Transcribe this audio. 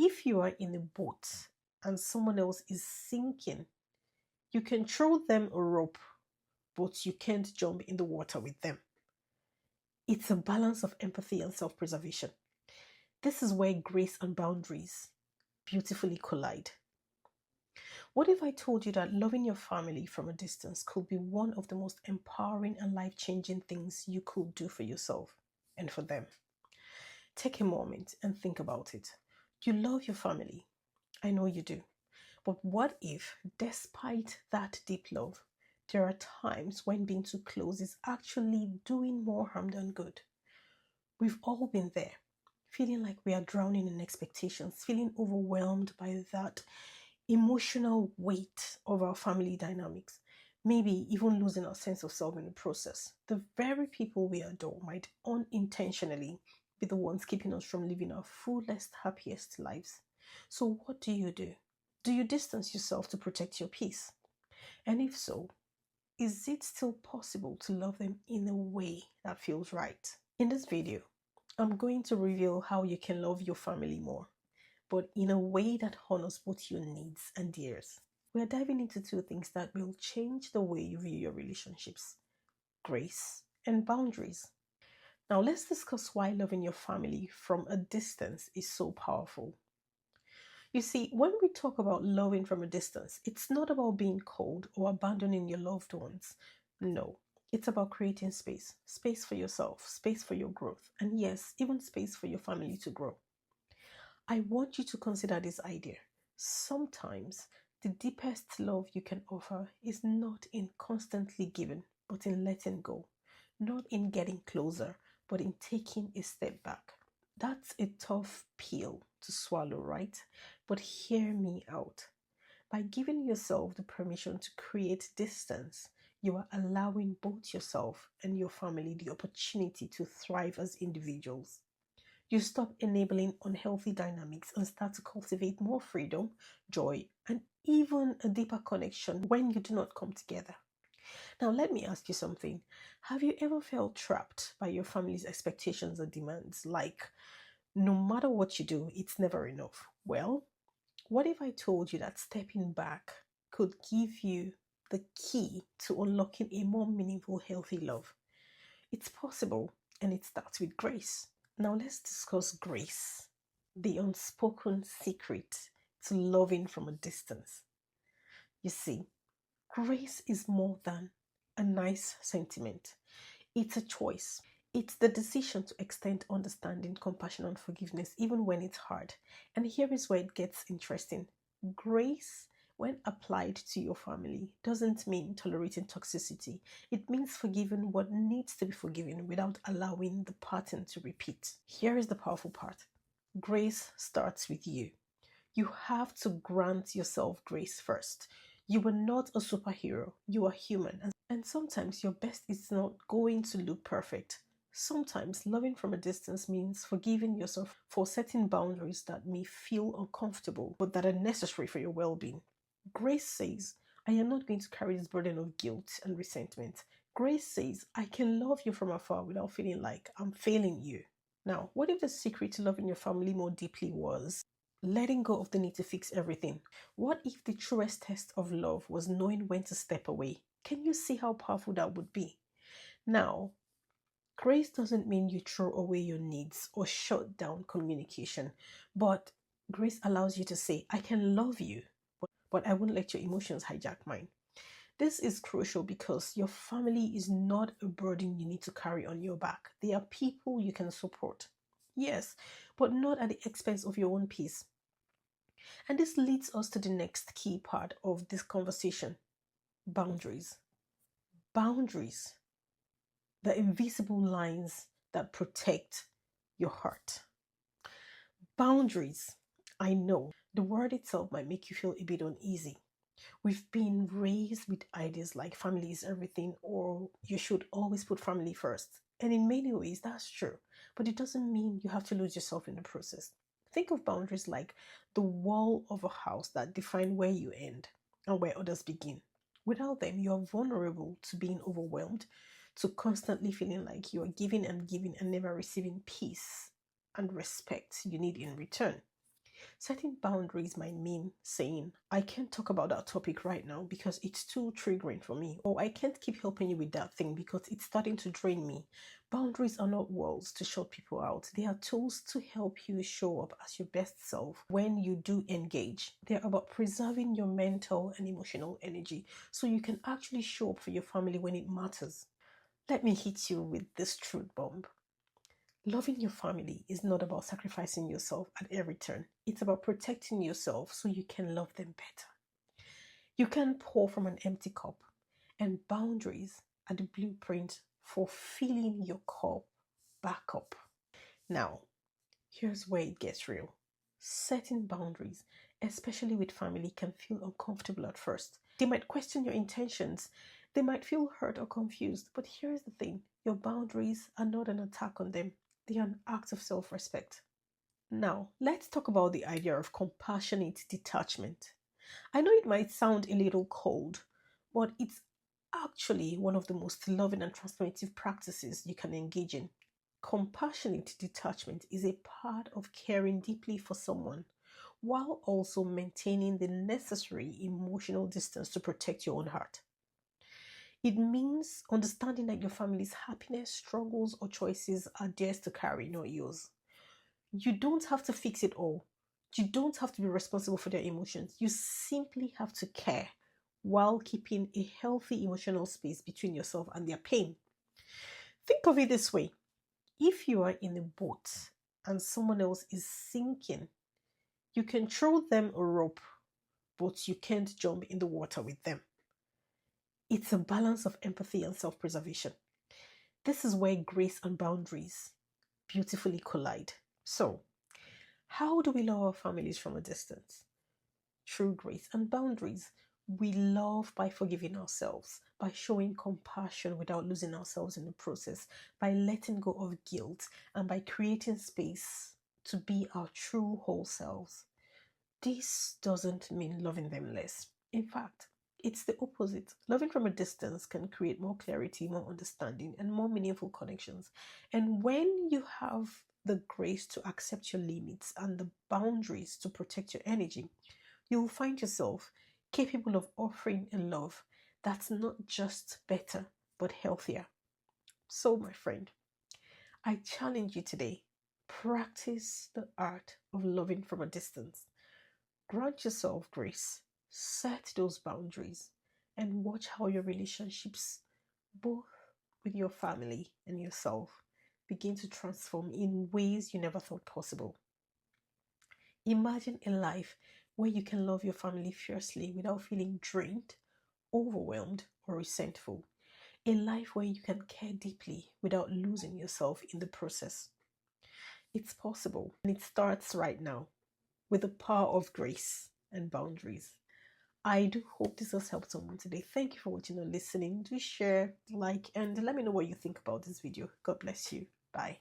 if you are in a boat and someone else is sinking, you can throw them a rope, but you can't jump in the water with them. It's a balance of empathy and self preservation. This is where grace and boundaries beautifully collide. What if I told you that loving your family from a distance could be one of the most empowering and life changing things you could do for yourself and for them? Take a moment and think about it. You love your family. I know you do. But what if, despite that deep love, there are times when being too close is actually doing more harm than good? We've all been there, feeling like we are drowning in expectations, feeling overwhelmed by that emotional weight of our family dynamics, maybe even losing our sense of self in the process. The very people we adore might unintentionally be the ones keeping us from living our fullest, happiest lives. So, what do you do? Do you distance yourself to protect your peace? And if so, is it still possible to love them in a way that feels right? In this video, I'm going to reveal how you can love your family more, but in a way that honors both your needs and theirs. We are diving into two things that will change the way you view your relationships: grace and boundaries. Now, let's discuss why loving your family from a distance is so powerful. You see, when we talk about loving from a distance, it's not about being cold or abandoning your loved ones. No, it's about creating space, space for yourself, space for your growth, and yes, even space for your family to grow. I want you to consider this idea. Sometimes the deepest love you can offer is not in constantly giving, but in letting go, not in getting closer, but in taking a step back. That's a tough pill to swallow, right? But hear me out. By giving yourself the permission to create distance, you are allowing both yourself and your family the opportunity to thrive as individuals. You stop enabling unhealthy dynamics and start to cultivate more freedom, joy, and even a deeper connection when you do not come together. Now, let me ask you something. Have you ever felt trapped by your family's expectations or demands? Like, no matter what you do, it's never enough. Well, what if I told you that stepping back could give you the key to unlocking a more meaningful, healthy love? It's possible, and it starts with grace. Now, let's discuss grace, the unspoken secret to loving from a distance. You see, grace is more than a nice sentiment, it's a choice. It's the decision to extend understanding, compassion, and forgiveness even when it's hard. And here is where it gets interesting. Grace, when applied to your family, doesn't mean tolerating toxicity. It means forgiving what needs to be forgiven without allowing the pattern to repeat. Here is the powerful part. Grace starts with you. You have to grant yourself grace first. You are not a superhero, you are human. And sometimes your best is not going to look perfect. Sometimes loving from a distance means forgiving yourself for setting boundaries that may feel uncomfortable but that are necessary for your well being. Grace says, I am not going to carry this burden of guilt and resentment. Grace says, I can love you from afar without feeling like I'm failing you. Now, what if the secret to loving your family more deeply was letting go of the need to fix everything? What if the truest test of love was knowing when to step away? Can you see how powerful that would be? Now, grace doesn't mean you throw away your needs or shut down communication, but grace allows you to say, I can love you, but I won't let your emotions hijack mine. This is crucial because your family is not a burden you need to carry on your back. They are people you can support. Yes, but not at the expense of your own peace. And this leads us to the next key part of this conversation: boundaries. Boundaries, the invisible lines that protect your heart. Boundaries. I know the word itself might make you feel a bit uneasy. We've been raised with ideas like family is everything, or you should always put family first. And in many ways, that's true. But it doesn't mean you have to lose yourself in the process. Think of boundaries like the wall of a house that define where you end and where others begin. Without them, you are vulnerable to being overwhelmed, to constantly feeling like you are giving and never receiving peace and respect you need in return. Setting boundaries might mean saying, I can't talk about that topic right now because it's too triggering for me, or I can't keep helping you with that thing because it's starting to drain me. Boundaries are not walls to shut people out, they are tools to help you show up as your best self when you do engage. They're about preserving your mental and emotional energy so you can actually show up for your family when it matters. Let me hit you with this truth bomb. Loving your family is not about sacrificing yourself at every turn. It's about protecting yourself so you can love them better. You can pour from an empty cup, and boundaries are the blueprint for filling your cup back up. Now, here's where it gets real. Setting boundaries, especially with family, can feel uncomfortable at first. They might question your intentions. They might feel hurt or confused. But here's the thing, your boundaries are not an attack on them, they are an act of self respect. Now, let's talk about the idea of compassionate detachment. I know it might sound a little cold, but it's actually one of the most loving and transformative practices you can engage in. Compassionate detachment is a part of caring deeply for someone while also maintaining the necessary emotional distance to protect your own heart. It means understanding that your family's happiness, struggles, or choices are theirs to carry, not yours. You don't have to fix it all. You don't have to be responsible for their emotions. You simply have to care while keeping a healthy emotional space between yourself and their pain. Think of it this way. If you are in a boat and someone else is sinking, you can throw them a rope, but you can't jump in the water with them. It's a balance of empathy and self preservation. This is where grace and boundaries beautifully collide. So, how do we love our families from a distance? Through grace and boundaries. We love by forgiving ourselves, by showing compassion without losing ourselves in the process, by letting go of guilt, and by creating space to be our true whole selves. This doesn't mean loving them less. In fact, it's the opposite. Loving from a distance can create more clarity, more understanding, and more meaningful connections. And when you have the grace to accept your limits and the boundaries to protect your energy, you'll find yourself capable of offering a love that's not just better, but healthier. So, my friend, I challenge you today. Practice the art of loving from a distance. Grant yourself grace, set those boundaries, and watch how your relationships, both with your family and yourself, begin to transform in ways you never thought possible. Imagine a life where you can love your family fiercely without feeling drained, overwhelmed, or resentful. A life where you can care deeply without losing yourself in the process. It's possible, and it starts right now with the power of grace and boundaries. I do hope this has helped someone today. Thank you for watching or listening. Do share, like, and let me know what you think about this video. God bless you. Bye.